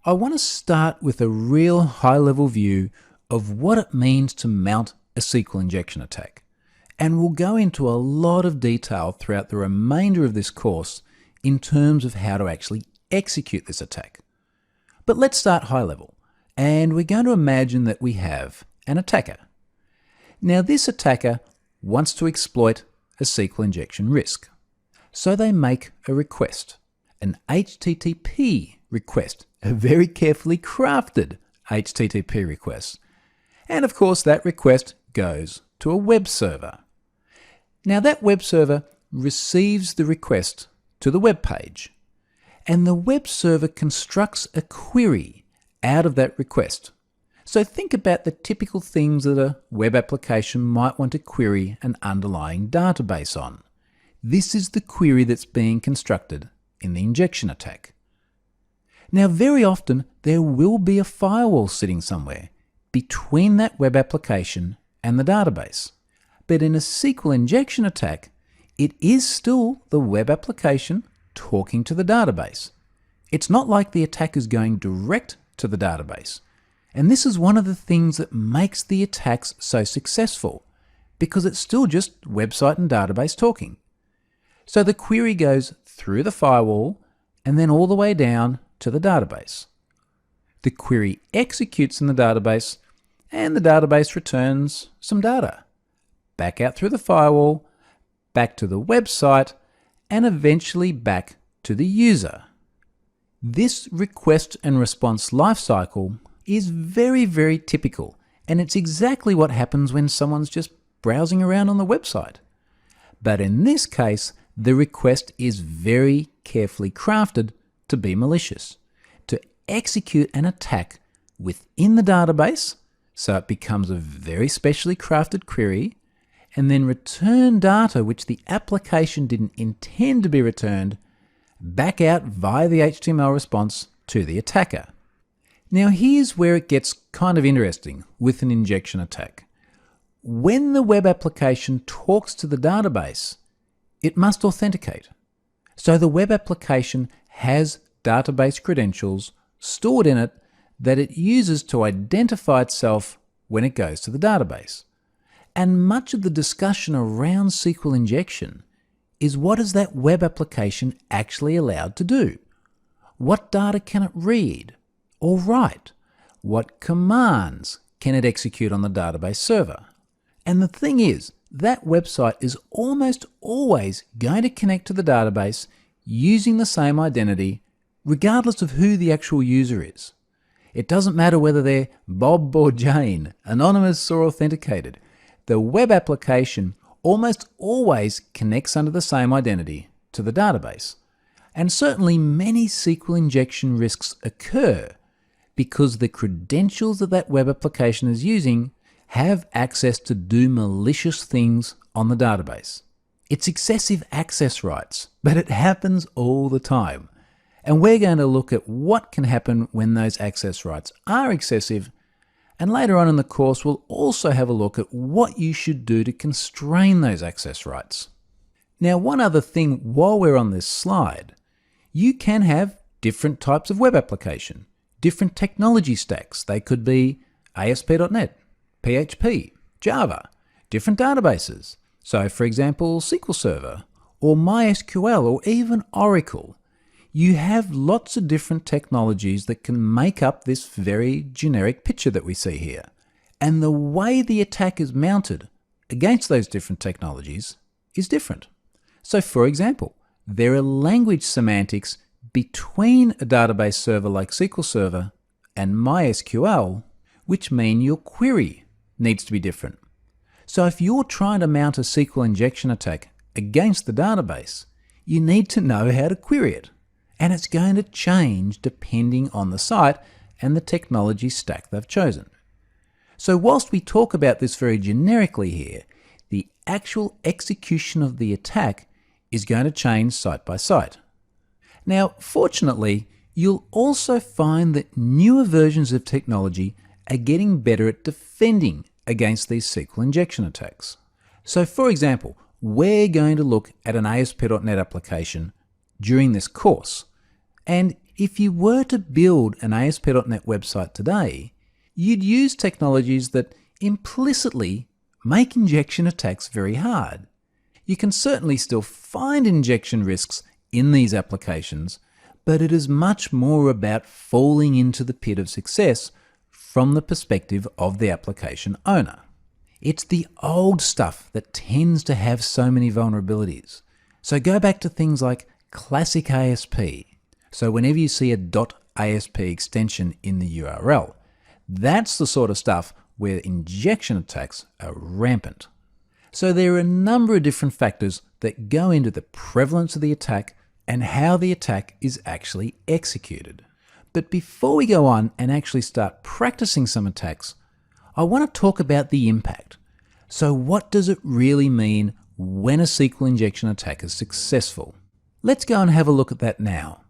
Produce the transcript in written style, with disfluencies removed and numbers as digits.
I want to start with a real high-level view of what it means to mount a SQL injection attack. And we'll go into a lot of detail throughout the remainder of this course in terms of how to actually execute this attack. But let's start high level, and we're going to imagine that we have an attacker. Now this attacker wants to exploit a SQL injection risk. So they make a request, an HTTP request, a very carefully crafted HTTP request. And of course that request goes to a web server. Now that web server receives the request to the web page, and the web server constructs a query out of that request. So think about the typical things that a web application might want to query an underlying database on. This is the query that's being constructed in the injection attack. Now very often there will be a firewall sitting somewhere between that web application and the database. But in a SQL injection attack, it is still the web application talking to the database. It's not like the attack is going direct to the database. And this is one of the things that makes the attacks so successful, because it's still just website and database talking. So the query goes through the firewall and then all the way down to the database. The query executes in the database and the database returns some data. Back out through the firewall, back to the website, and eventually back to the user. This request and response lifecycle is very, very typical, and it's exactly what happens when someone's just browsing around on the website. But in this case, the request is very carefully crafted to be malicious, to execute an attack within the database, so it becomes a very specially crafted query, and then return data which the application didn't intend to be returned back out via the HTML response to the attacker. Now here's where it gets kind of interesting with an injection attack. When the web application talks to the database, it must authenticate. So the web application has database credentials stored in it that it uses to identify itself when it goes to the database. And much of the discussion around SQL injection is what is that web application actually allowed to do? What data can it read or write? What commands can it execute on the database server? And the thing is, that website is almost always going to connect to the database using the same identity, regardless of who the actual user is. It doesn't matter whether they're Bob or Jane, anonymous or authenticated. The web application almost always connects under the same identity to the database. And certainly many SQL injection risks occur because the credentials that that web application is using have access to do malicious things on the database. It's excessive access rights, but it happens all the time. And we're going to look at what can happen when those access rights are excessive. And later on in the course, we'll also have a look at what you should do to constrain those access rights. Now, one other thing while we're on this slide, you can have different types of web application, different technology stacks. They could be ASP.NET, PHP, Java, different databases. So for example, SQL Server or MySQL or even Oracle. You have lots of different technologies that can make up this very generic picture that we see here. And the way the attack is mounted against those different technologies is different. So for example, there are language semantics between a database server like SQL Server and MySQL, which mean your query needs to be different. So if you're trying to mount a SQL injection attack against the database, you need to know how to query it. And it's going to change depending on the site and the technology stack they've chosen. So whilst we talk about this very generically here, the actual execution of the attack is going to change site by site. Now, fortunately, you'll also find that newer versions of technology are getting better at defending against these SQL injection attacks. So for example, we're going to look at an ASP.NET application during this course. And If you were to build an ASP.NET website today, you'd use technologies that implicitly make injection attacks very hard. You can certainly still find injection risks in these applications, but it is much more about falling into the pit of success from the perspective of the application owner. It's the old stuff that tends to have so many vulnerabilities. So go back to things like classic ASP. So whenever you see a .asp extension in the URL, that's the sort of stuff where injection attacks are rampant. So there are a number of different factors that go into the prevalence of the attack and how the attack is actually executed. But before we go on and actually start practicing some attacks, I want to talk about the impact. So what does it really mean when a SQL injection attack is successful? Let's go and have a look at that now.